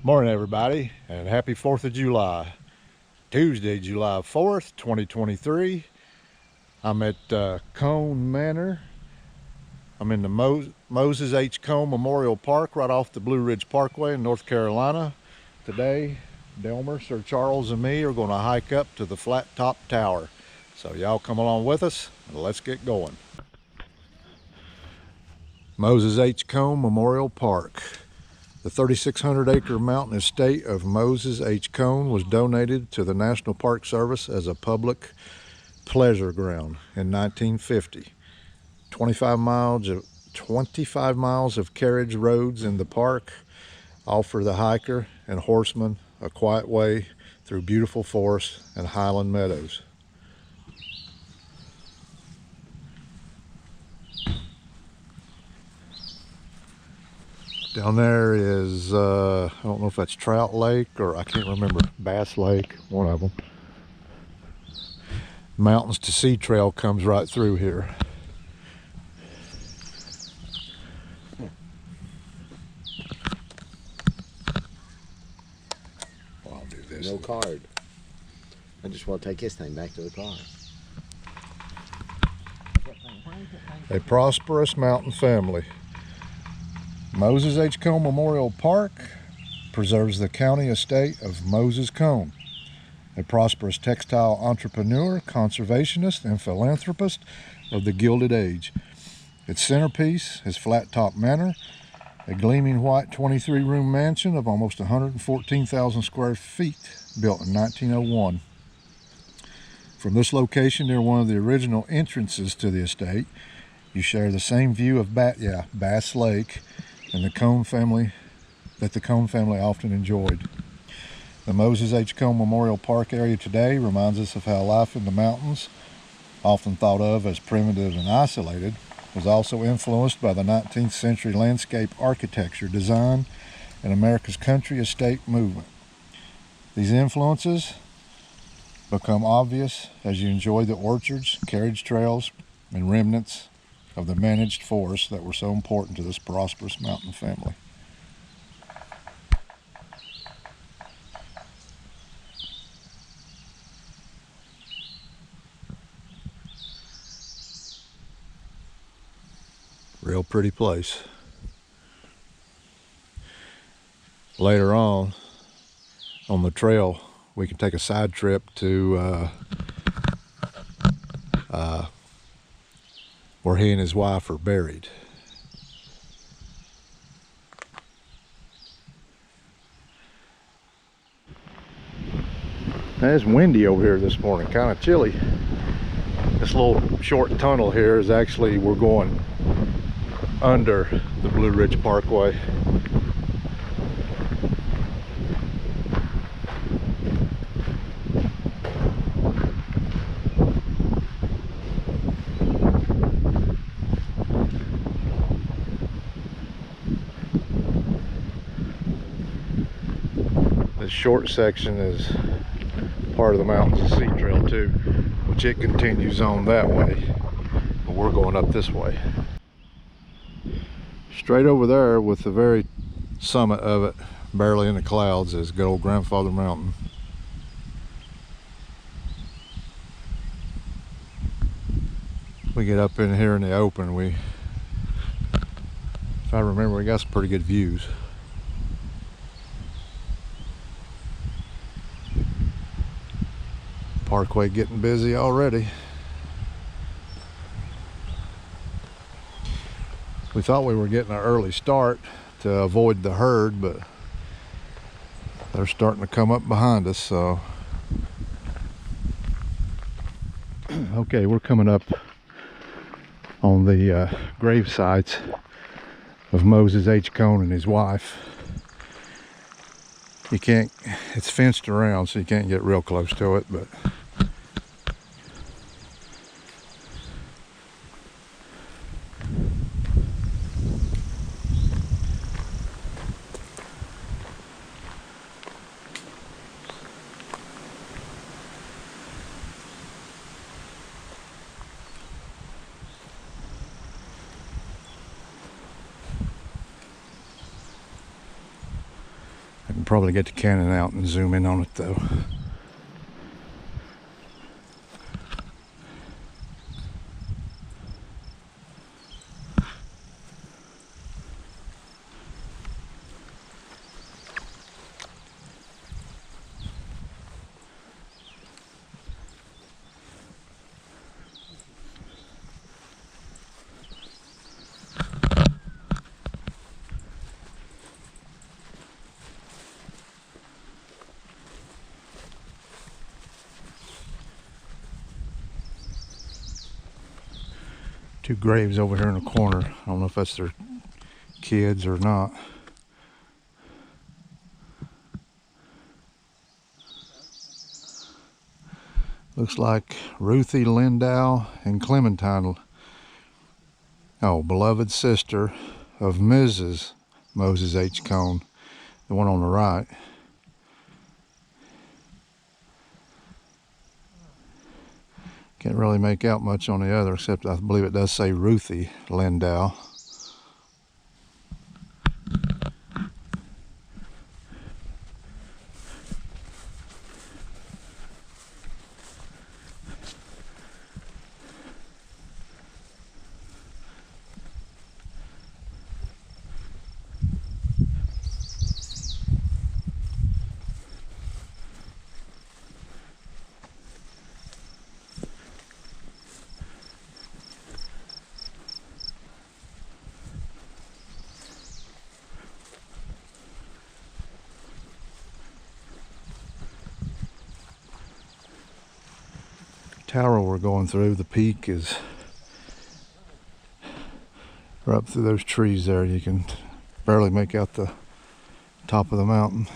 Morning everybody, and happy 4th of July. Tuesday, July 4th, 2023. I'm at Cone Manor. I'm in the Moses H. Cone Memorial Park right off the Blue Ridge Parkway in North Carolina. Today, Delmer, Sir Charles, and me are going to hike up to the Flat Top Tower. So y'all come along with us and let's get going. Moses H. Cone Memorial Park. The 3,600-acre mountain estate of Moses H. Cone was donated to the National Park Service as a public pleasure ground in 1950. 25 miles of carriage roads in the park offer the hiker and horseman a quiet way through beautiful forests and highland meadows. Down there is, I don't know if that's Trout Lake or I can't remember, Bass Lake, one of them. Mountains to Sea Trail comes right through here. Well, I'll do this. No card. I just want to take this thing back to the car. A prosperous mountain family. Moses H. Cone Memorial Park preserves the county estate of Moses Cone, a prosperous textile entrepreneur, conservationist, and philanthropist of the Gilded Age. Its centerpiece is Flat Top Manor, a gleaming white 23-room mansion of almost 114,000 square feet, built in 1901. From this location near one of the original entrances to the estate, you share the same view of Bass Lake and the Cone family often enjoyed. The Moses H. Cone Memorial Park area today reminds us of how life in the mountains, often thought of as primitive and isolated, was also influenced by the 19th century landscape architecture, design, and America's country estate movement. These influences become obvious as you enjoy the orchards, carriage trails, and remnants of the managed forests that were so important to this prosperous mountain family. Real pretty place. Later on the trail, we can take a side trip to where he and his wife are buried. It's windy over here this morning, kind of chilly. This little short tunnel here is actually, we're going under the Blue Ridge Parkway. This short section is part of the Mountains to Sea Trail too, which it continues on that way, but we're going up this way. Straight over there with the very summit of it, barely in the clouds, is good old Grandfather Mountain. We get up in here in the open, if I remember, we got some pretty good views. Parkway getting busy already. We thought we were getting an early start to avoid the herd, but they're starting to come up behind us, so. Okay, we're coming up on the grave sites of Moses H. Cone and his wife. You can't, it's fenced around, so you can't get real close to it, but probably get the Canon out and zoom in on it though. Two graves over here in the corner. I don't know if that's their kids or not. Looks like Ruthie Lindow and Clementine, beloved sister of Mrs. Moses H. Cone, the one on the right. Can't really make out much on the other, except I believe it does say Ruthie Lindow. Tower we're going through, the peak is right up through those trees there. You can barely make out the top of the mountain.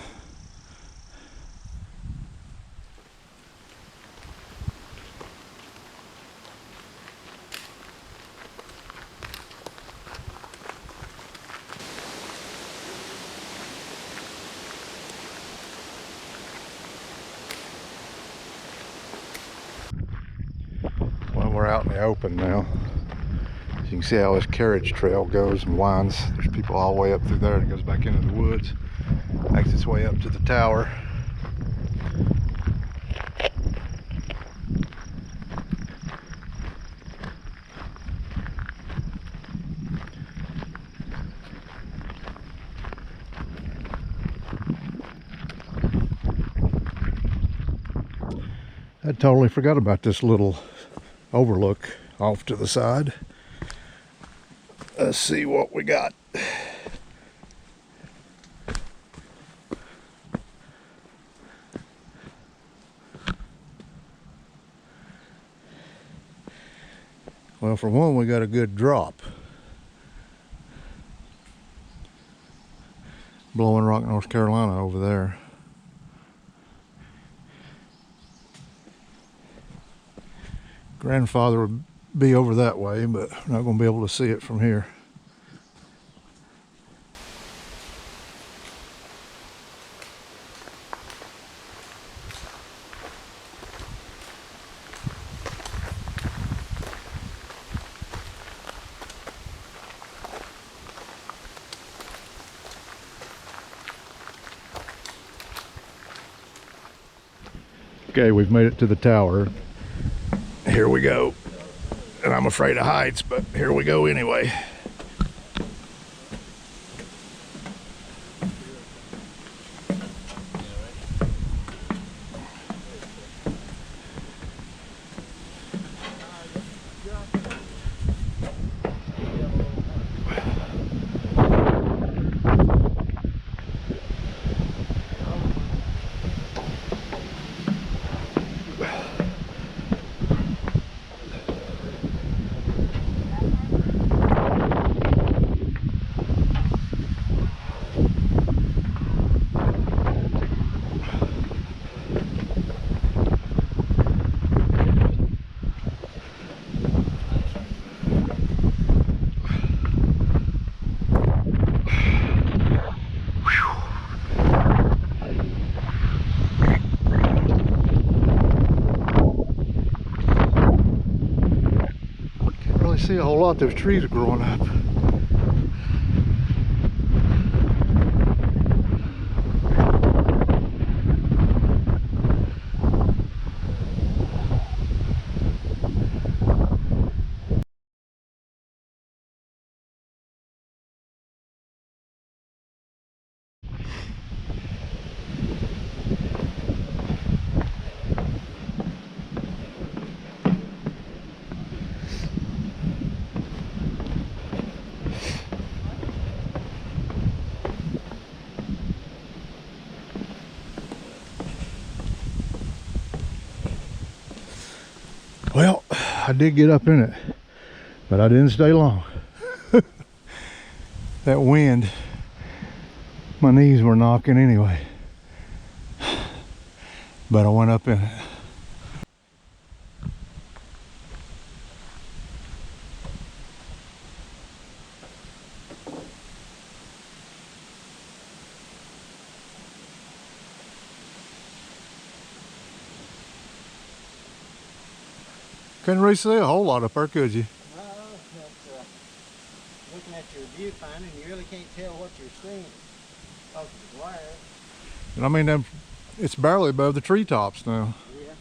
We're out in the open now. So you can see how this carriage trail goes and winds. There's people all the way up through there, and it goes back into the woods, makes its way up to the tower. I totally forgot about this little overlook off to the side. Let's see what we got. Well, for one, we got a good drop. Blowing Rock, North Carolina over there. Grandfather would be over that way, but we're not going to be able to see it from here. Okay, we've made it to the tower. Here we go. And I'm afraid of heights, but here we go anyway. See a whole lot. Those trees are growing up. Well, I did get up in it, but I didn't stay long. That wind, my knees were knocking anyway. But I went up in it. Couldn't really see a whole lot up there, could you? No, that's, looking at your viewfinder, you really can't tell what you're seeing because of the glare. And I mean, it's barely above the treetops now. Yeah.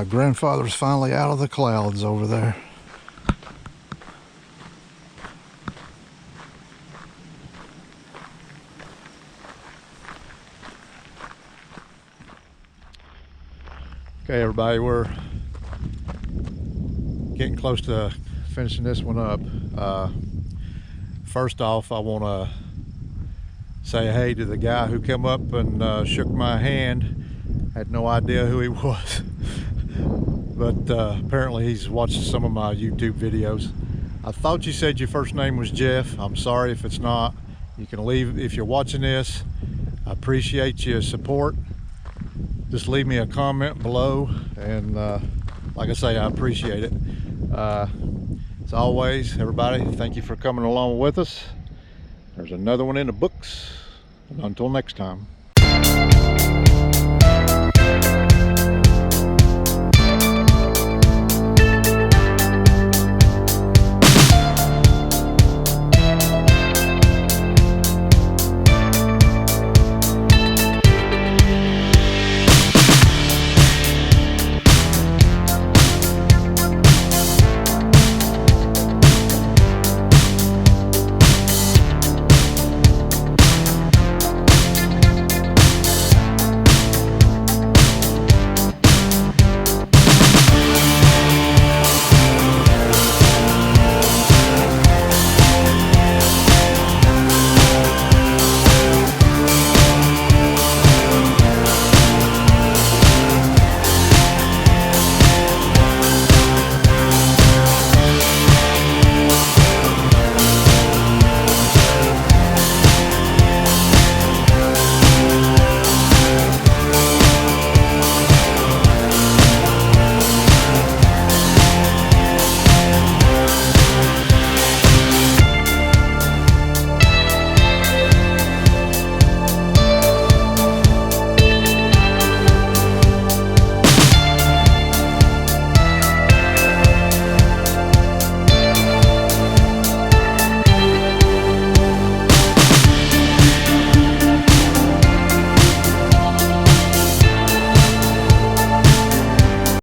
Grandfather's finally out of the clouds over there. Okay, everybody, we're getting close to finishing this one up. First off, I want to say hey to the guy who came up and shook my hand. I had no idea who he was. But apparently he's watched some of my YouTube videos. I thought you said your first name was Jeff. I'm sorry if it's not. You can leave, if you're watching this, I appreciate your support. Just leave me a comment below, and like I say, I appreciate it. As always, everybody, thank you for coming along with us. There's another one in the books, and until next time.